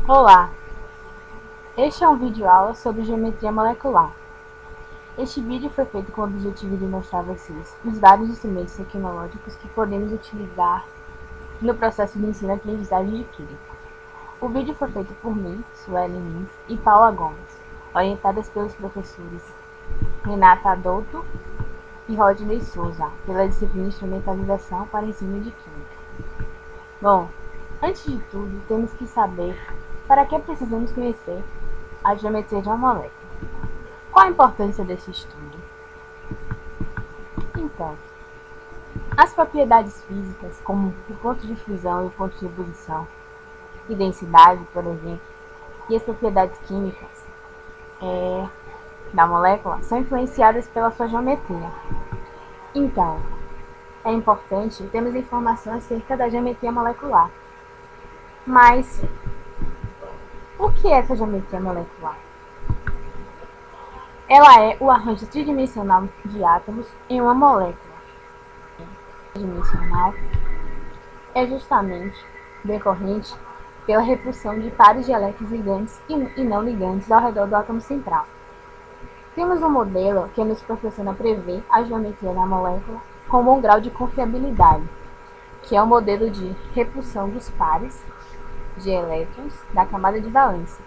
Olá, este é um vídeo aula sobre geometria molecular. Este vídeo foi feito com o objetivo de mostrar a vocês os vários instrumentos tecnológicos que podemos utilizar no processo de ensino-aprendizagem de química. O vídeo foi feito por mim, Sueli Lins e Paula Gomes, orientadas pelos professores Renata Adolto e Rodney Souza, pela disciplina Instrumentalização para Ensino de Química. Bom, antes de tudo, temos que saber para que precisamos conhecer a geometria de uma molécula. Qual a importância desse estudo? Então, as propriedades físicas, como o ponto de fusão e o ponto de ebulição, e densidade, por exemplo, e as propriedades químicas da molécula, são influenciadas pela sua geometria. Então, é importante termos informação acerca da geometria molecular. Mas, o que é essa geometria molecular? Ela é o arranjo tridimensional de átomos em uma molécula. Tridimensional é justamente decorrente pela repulsão de pares de elétrons ligantes e não ligantes ao redor do átomo central. Temos um modelo que nos proporciona prever a geometria da molécula com um bom grau de confiabilidade, que é o modelo de repulsão dos pares de elétrons da camada de valência.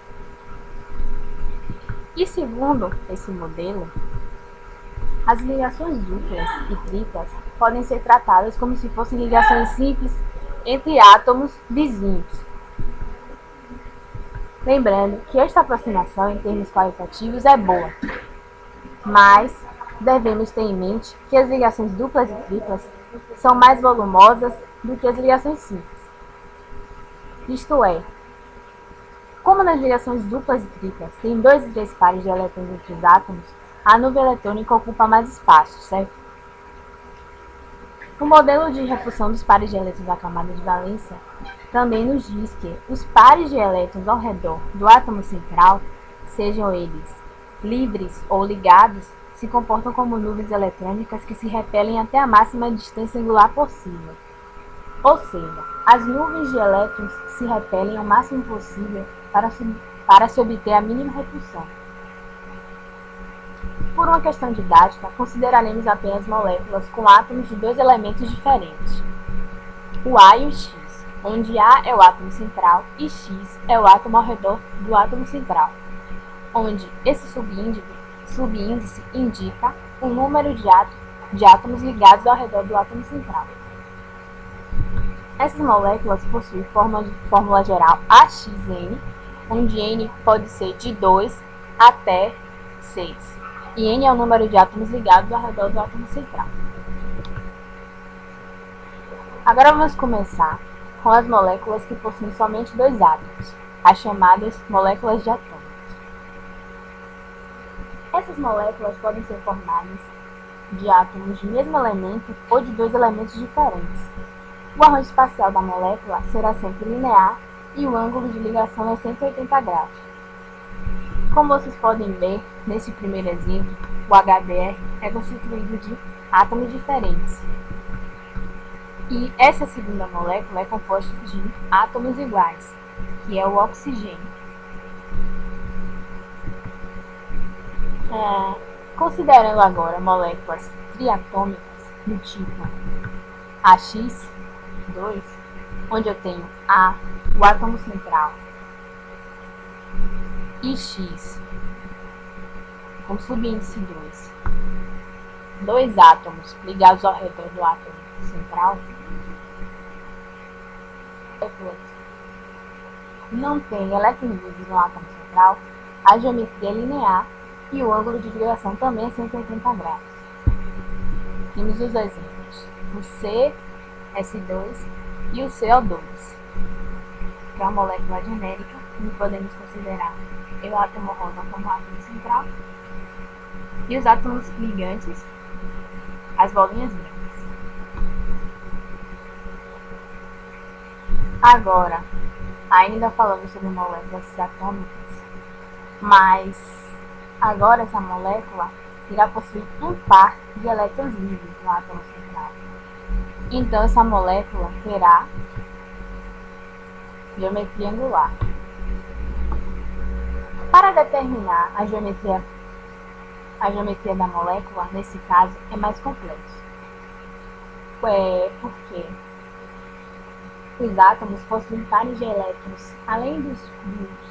E segundo esse modelo, as ligações duplas e triplas podem ser tratadas como se fossem ligações simples entre átomos vizinhos. Lembrando que esta aproximação em termos qualitativos é boa, mas devemos ter em mente que as ligações duplas e triplas são mais volumosas do que as ligações simples. Isto é, como nas ligações duplas e triplas tem 2 e 3 pares de elétrons entre os átomos, a nuvem eletrônica ocupa mais espaço, certo? O modelo de repulsão dos pares de elétrons da camada de valência também nos diz que os pares de elétrons ao redor do átomo central, sejam eles livres ou ligados, se comportam como nuvens eletrônicas que se repelem até a máxima distância angular possível. Ou seja, as nuvens de elétrons se repelem ao máximo possível para se obter a mínima repulsão. Por uma questão didática, consideraremos apenas moléculas com átomos de 2 elementos diferentes, o A e o X, onde A é o átomo central e X é o átomo ao redor do átomo central, onde esse subíndice indica o número de átomos ligados ao redor do átomo central. Essas moléculas possuem fórmula geral AXN, onde N pode ser de 2 até 6, e N é o número de átomos ligados ao redor do átomo central. Agora vamos começar com as moléculas que possuem somente 2 átomos, as chamadas moléculas diatômicas. Essas moléculas podem ser formadas de átomos de mesmo elemento ou de 2 elementos diferentes. O arranjo espacial da molécula será sempre linear e o ângulo de ligação é 180 graus. Como vocês podem ver, nesse primeiro exemplo, o HBr é constituído de átomos diferentes. E essa segunda molécula é composta de átomos iguais, que é o oxigênio. Considerando agora moléculas triatômicas do tipo AX2, onde eu tenho A, o átomo central, e X, com subíndice 2, 2 átomos ligados ao redor do átomo central, não tem elétrons livres no átomo central, a geometria é linear e o ângulo de ligação também é 180 graus. Temos os exemplos, o CS2 e o CO2. Para a molécula genérica, podemos considerar o átomo rosa como átomo central e os átomos ligantes, as bolinhas brancas. Agora, ainda falando sobre moléculas diatômicas, mas agora essa molécula irá possuir um par de elétrons livres no átomo central. Então essa molécula terá geometria angular. Para determinar a geometria da molécula, nesse caso, é mais complexo. Porque os átomos possuem pares de elétrons. Além dos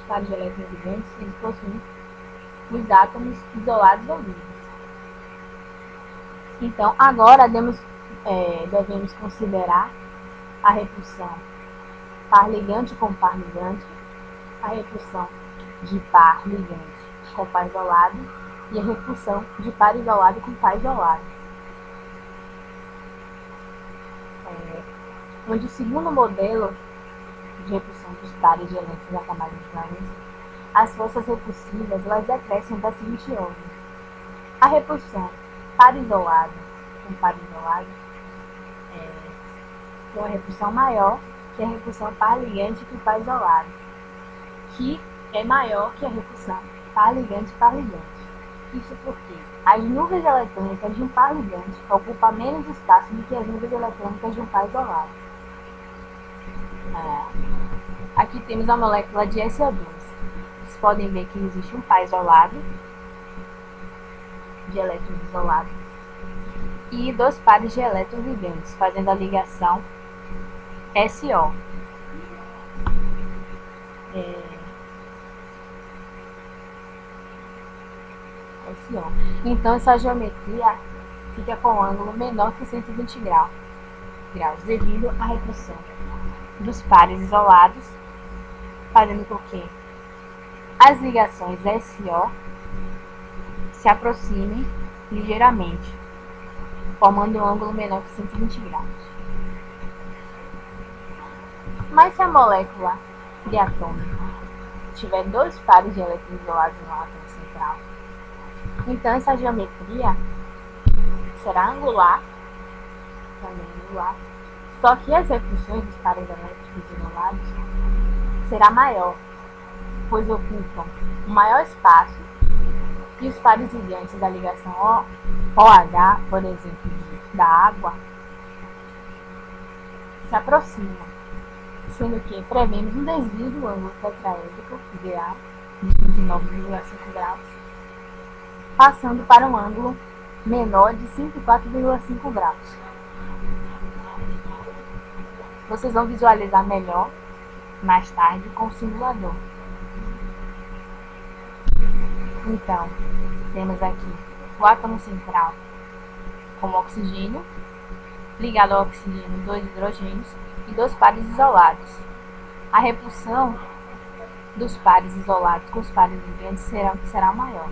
pares de elétrons gigantes, eles possuem os átomos isolados ou livres. Então, agora devemos considerar a repulsão par ligante com par ligante, a repulsão de par ligante com par isolado e a repulsão de par isolado com par isolado. Onde o segundo modelo de repulsão dos pares de elétrons da camada de valência, as forças repulsivas elas decrescem da seguinte ordem: a repulsão par isolado com par isolado tem uma repulsão maior que a repulsão par ligante com par isolado, que é maior que a repulsão par ligante par ligante. Isso porque as nuvens eletrônicas de um par ligante ocupam menos espaço do que as nuvens eletrônicas de um par isolado. Aqui temos a molécula de SO2. Vocês podem ver que existe um par isolado, de elétrons isolados, e dois pares de elétrons ligantes, fazendo a ligação SO. Então, essa geometria fica com um ângulo menor que 120 graus, devido à repulsão dos pares isolados, fazendo com que as ligações SO se aproximem ligeiramente, formando um ângulo menor que 120 graus. Mas se a molécula diatômica tiver dois pares de elétrons isolados no átomo central, então essa geometria será angular, só que as repulsões dos pares elétricos isolados será maior, pois ocupam um maior espaço e os pares ligantes da ligação OH, por exemplo, da água, se aproximam, sendo que prevemos um desvio do ângulo tetraédrico, VA, de 9,5 graus, passando para um ângulo menor de 54,5 graus. Vocês vão visualizar melhor mais tarde com o simulador. Então, temos aqui o átomo central como oxigênio, ligado ao oxigênio, dois hidrogênios e dois pares isolados. A repulsão dos pares isolados com os pares ligantes será maior.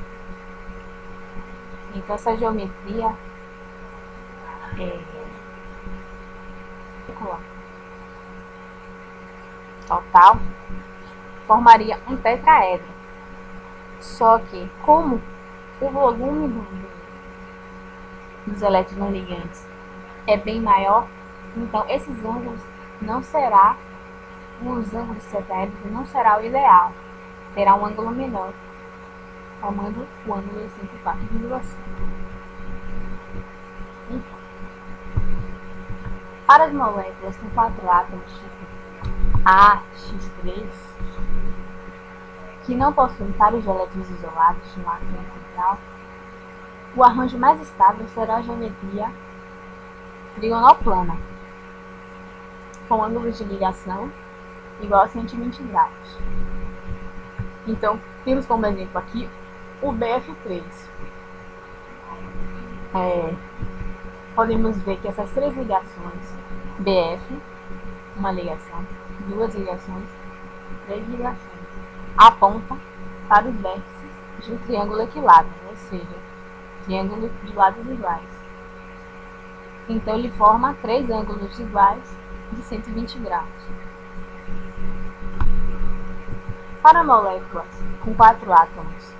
Então, essa geometria total formaria um tetraedro. Só que, como o volume dos elétrons não ligantes é bem maior, então esses ângulos não será, os ângulos tetraédricos não será o ideal, terá um ângulo menor, formando o ângulo de 104,5. Então, para as moléculas com 4 átomos tipo A, X3, que não possuem pares de elétrons isolados no átomo central, o arranjo mais estável será a geometria trigonal plana, com ângulos de ligação igual a 120 graus. Então, temos como exemplo aqui o BF3. Podemos ver que essas três ligações, BF, uma ligação, duas ligações, três ligações, apontam para os vértices de um triângulo equilátero, ou seja, triângulo de lados iguais. Então, ele forma três ângulos iguais de 120 graus. Para moléculas com 4 átomos,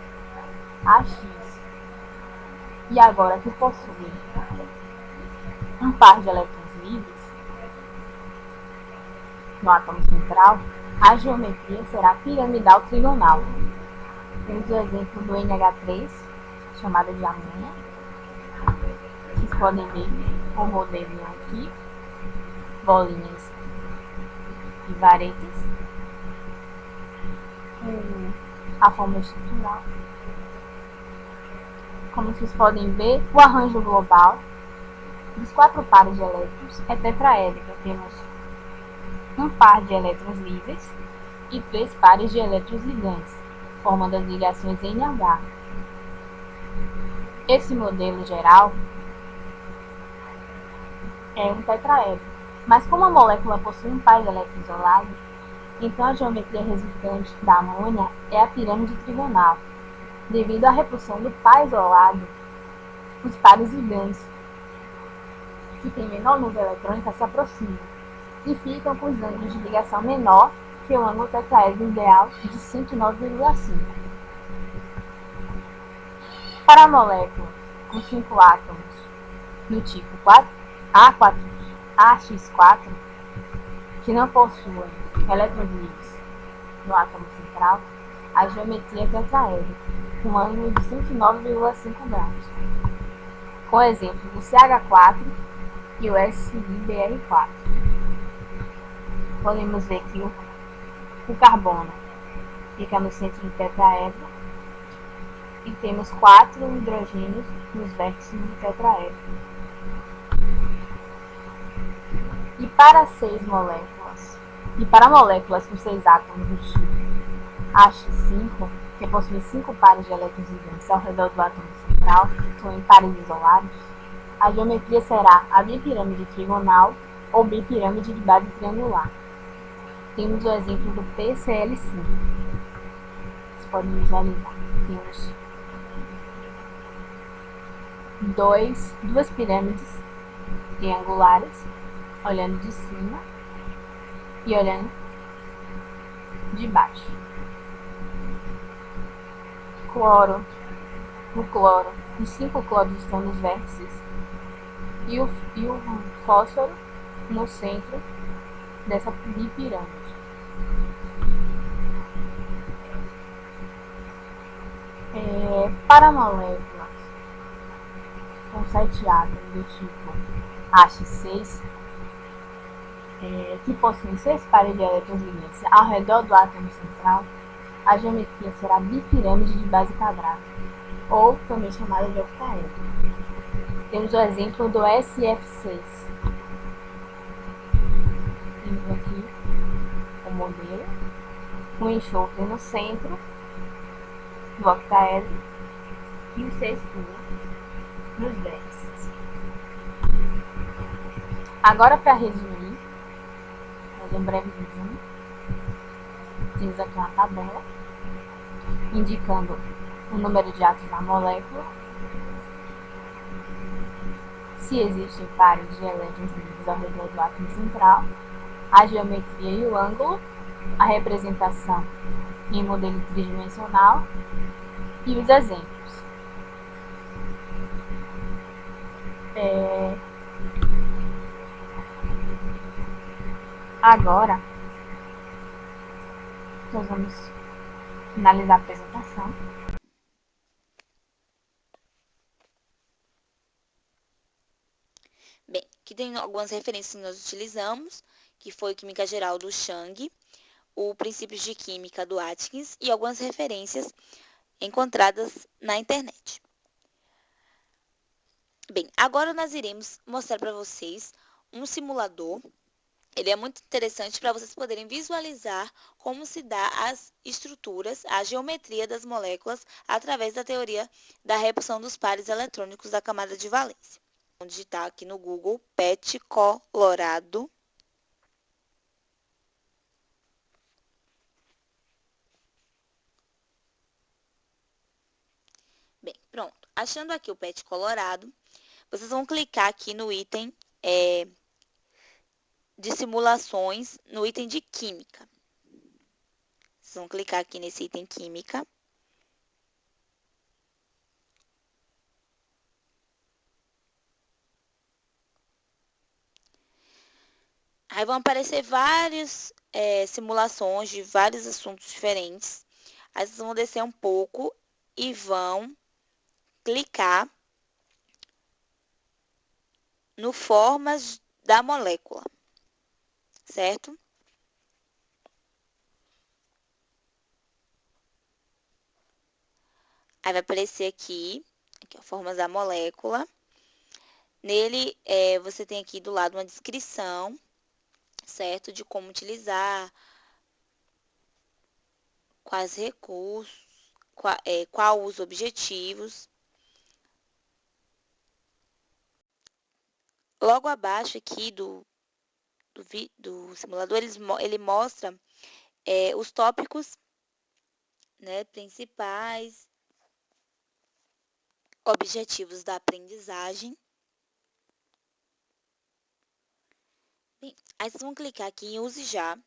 AX, e agora que possuem um par de elétrons livres no átomo central, a geometria será piramidal trigonal. Temos o exemplo do NH3, chamado de amônia. Vocês podem ver o modelo aqui, bolinhas e varetas. a forma estrutural. Como vocês podem ver, o arranjo global dos 4 pares de elétrons é tetraédrico. Temos um par de elétrons livres e 3 pares de elétrons ligantes, formando as ligações NH. Esse modelo geral é um tetraédrico, mas como a molécula possui um par de elétrons isolados, então a geometria resultante da amônia é a pirâmide trigonal. Devido à repulsão do par isolado, os pares ligantes, que têm menor número eletrônica, se aproximam e ficam com os ângulos de ligação menor que o ângulo tetraédrico ideal de 109,5. Para moléculas com 5 átomos do tipo AX4, que não possuem elétrons livres no átomo central, a geometria é tetraédrica, com um ângulo de 109,5 graus, com exemplo do CH4 e o SiBr4. Podemos ver que o carbono fica no centro do tetraedro e temos 4 hidrogênios nos vértices do tetraedro. E para moléculas com 6 átomos do tipo AX5, que possuem 5 pares de elétrons ligantes ao redor do átomo central, são em pares isolados, a geometria será a bipirâmide trigonal ou bipirâmide de base triangular. Temos o exemplo do PCl5. Vocês podem visualizar. Temos duas pirâmides triangulares, olhando de cima e olhando de baixo. O cloro e 5 cloros estão nos vértices e o fósforo no centro dessa bipirâmide. Para moléculas com 7 átomos do tipo AX6, que possuem 6 pares de elétrons ligantes ao redor do átomo central, a geometria será bipirâmide de base quadrada, ou também chamada de octaedro. Temos o exemplo do SF6. Temos aqui o modelo, um enxofre no centro do octaedro e os 6 pinos nos vértices. Agora, para resumir, fazer um breve resumo, temos aqui uma tabela indicando o número de átomos da molécula, se existem pares de elétrons livres ao redor do átomo central, a geometria e o ângulo, a representação em modelo tridimensional e os exemplos. Agora, nós vamos finalizar a apresentação. Bem, aqui tem algumas referências que nós utilizamos, que foi Química Geral do Chang, o Princípios de Química do Atkins e algumas referências encontradas na internet. Bem, agora nós iremos mostrar para vocês um simulador. Ele é muito interessante para vocês poderem visualizar como se dá as estruturas, a geometria das moléculas através da teoria da repulsão dos pares eletrônicos da camada de valência. Vou digitar aqui no Google PET colorado. Bem, pronto. Achando aqui o PET colorado, vocês vão clicar aqui no item de simulações, no item de química. Vocês vão clicar aqui nesse item química. Aí vão aparecer várias simulações de vários assuntos diferentes. Aí vocês vão descer um pouco e vão clicar no formas da molécula, certo? Aí vai aparecer aqui ó, formas da molécula. Nele, você tem aqui do lado uma descrição, certo? De como utilizar, quais recursos, qual os objetivos. Logo abaixo aqui do simulador, ele mostra os tópicos, né, principais, objetivos da aprendizagem. Bem, aí vocês vão clicar aqui em Use Já.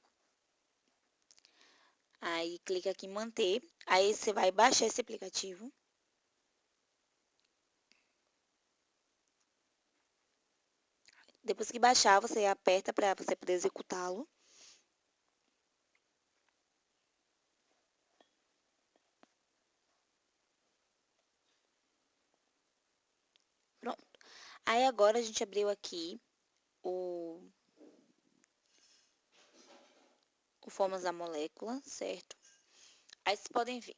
Aí clica aqui em Manter. Aí você vai baixar esse aplicativo. Depois que baixar, você aperta para você poder executá-lo. Pronto. Aí agora a gente abriu aqui o Formas da Molécula, certo? Aí vocês podem ver.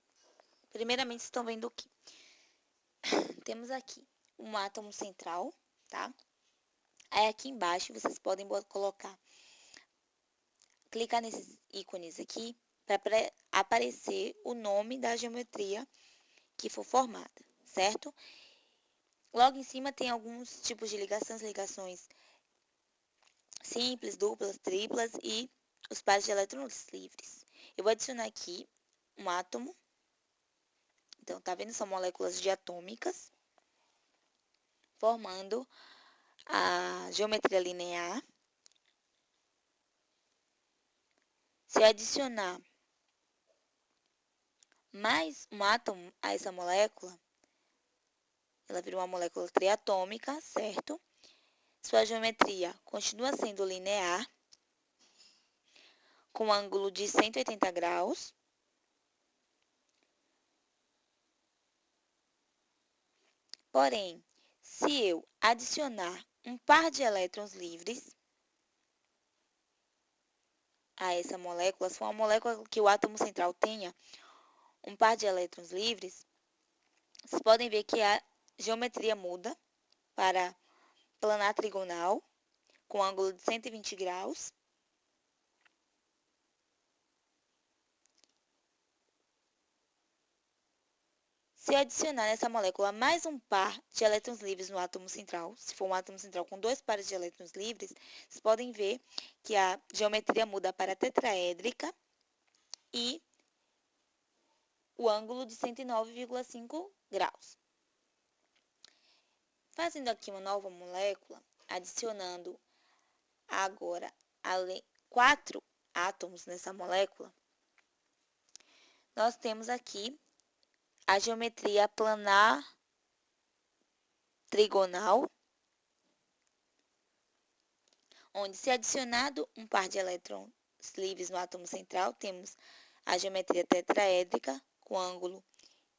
Primeiramente, vocês estão vendo o quê? Temos aqui um átomo central, tá? Aí aqui embaixo vocês podem clicar nesses ícones aqui para aparecer o nome da geometria que for formada, certo? Logo em cima tem alguns tipos de ligações simples, duplas, triplas e os pares de elétrons livres. Eu vou adicionar aqui um átomo. Então, tá vendo? São moléculas diatômicas formando a geometria linear. Se eu adicionar mais um átomo a essa molécula, ela vira uma molécula triatômica, certo? Sua geometria continua sendo linear, com ângulo de 180 graus. Porém, se eu adicionar um par de elétrons livres a essa molécula, se for uma molécula que o átomo central tenha um par de elétrons livres, vocês podem ver que a geometria muda para planar trigonal, com ângulo de 120 graus. Se eu adicionar nessa molécula mais um par de elétrons livres no átomo central, se for um átomo central com dois pares de elétrons livres, vocês podem ver que a geometria muda para tetraédrica e o ângulo de 109,5 graus. Fazendo aqui uma nova molécula, adicionando agora 4 átomos nessa molécula, nós temos aqui a geometria planar trigonal, onde, se adicionado um par de elétrons livres no átomo central, temos a geometria tetraédrica, com ângulo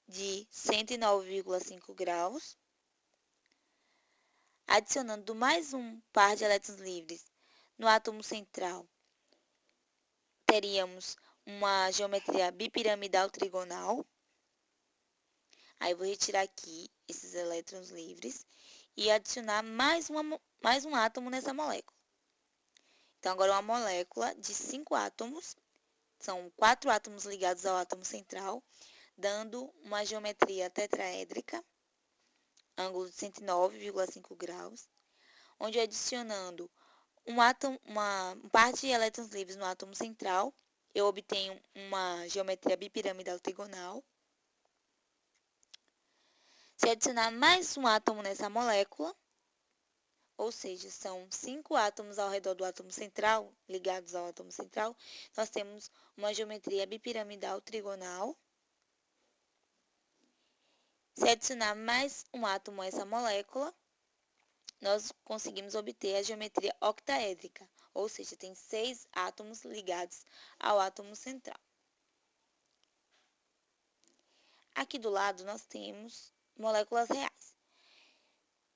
de 109,5 graus. Adicionando mais um par de elétrons livres no átomo central, teríamos uma geometria bipiramidal trigonal. Aí eu vou retirar aqui esses elétrons livres e adicionar mais um átomo nessa molécula. Então, agora uma molécula de 5 átomos, são 4 átomos ligados ao átomo central, dando uma geometria tetraédrica, ângulo de 109,5 graus, onde, adicionando um par de elétrons livres no átomo central, eu obtenho uma geometria bipiramidal trigonal. Se adicionar mais um átomo nessa molécula, ou seja, são 5 átomos ao redor do átomo central, ligados ao átomo central, nós temos uma geometria bipiramidal trigonal. Se adicionar mais um átomo a essa molécula, nós conseguimos obter a geometria octaédrica, ou seja, tem 6 átomos ligados ao átomo central. Aqui do lado nós temos moléculas reais.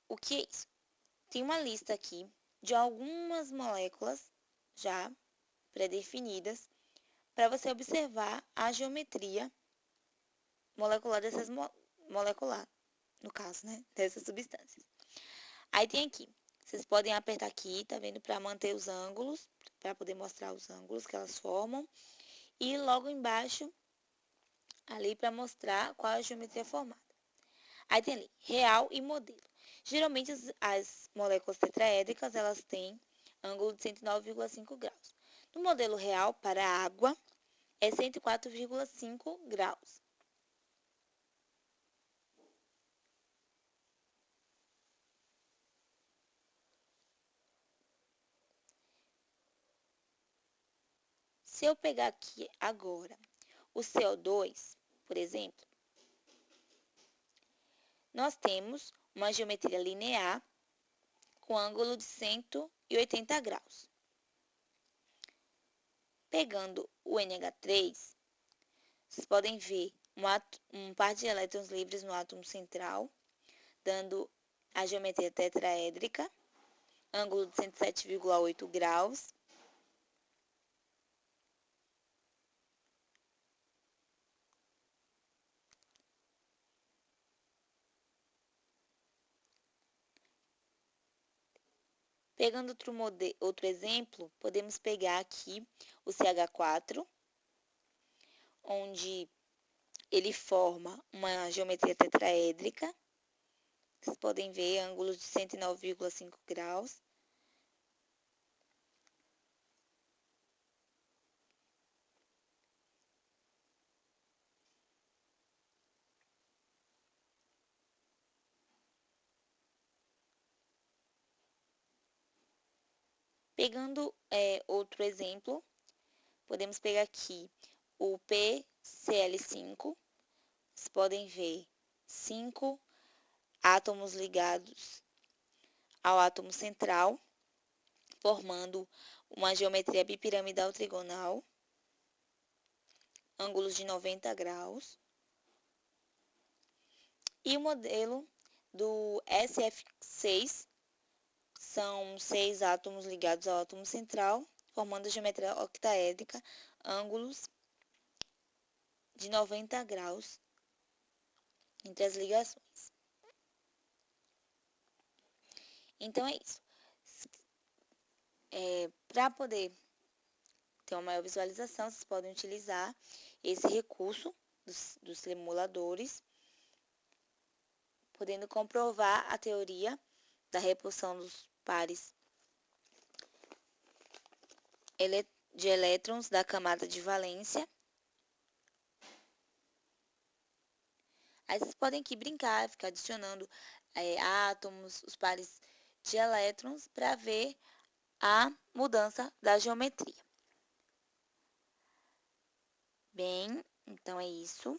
O que é isso? Tem uma lista aqui de algumas moléculas já pré-definidas para você observar a geometria molecular molecular, no caso, né, dessas substâncias. Aí tem aqui, vocês podem apertar aqui, tá vendo, para manter os ângulos, para poder mostrar os ângulos que elas formam. E logo embaixo, ali para mostrar qual é a geometria formada. Aí tem ali, real e modelo. Geralmente as moléculas tetraédricas, elas têm ângulo de 109,5 graus. No modelo real, para a água, é 104,5 graus. Se eu pegar aqui agora o CO2, por exemplo, nós temos uma geometria linear com ângulo de 180 graus. Pegando o NH3, vocês podem ver um par de elétrons livres no átomo central, dando a geometria tetraédrica, ângulo de 107,8 graus. Pegando outro exemplo, podemos pegar aqui o CH4, onde ele forma uma geometria tetraédrica. Vocês podem ver ângulos de 109,5 graus. Pegando outro exemplo, podemos pegar aqui o PCl5. Vocês podem ver 5 átomos ligados ao átomo central, formando uma geometria bipiramidal trigonal, ângulos de 90 graus. E o modelo do SF6 são 6 átomos ligados ao átomo central, formando a geometria octaédrica, ângulos de 90 graus entre as ligações. Então é isso. Para poder ter uma maior visualização, vocês podem utilizar esse recurso dos simuladores, podendo comprovar a teoria da repulsão dos pares de elétrons da camada de valência. Aí vocês podem aqui brincar, ficar adicionando átomos, os pares de elétrons, para ver a mudança da geometria. Bem, então é isso.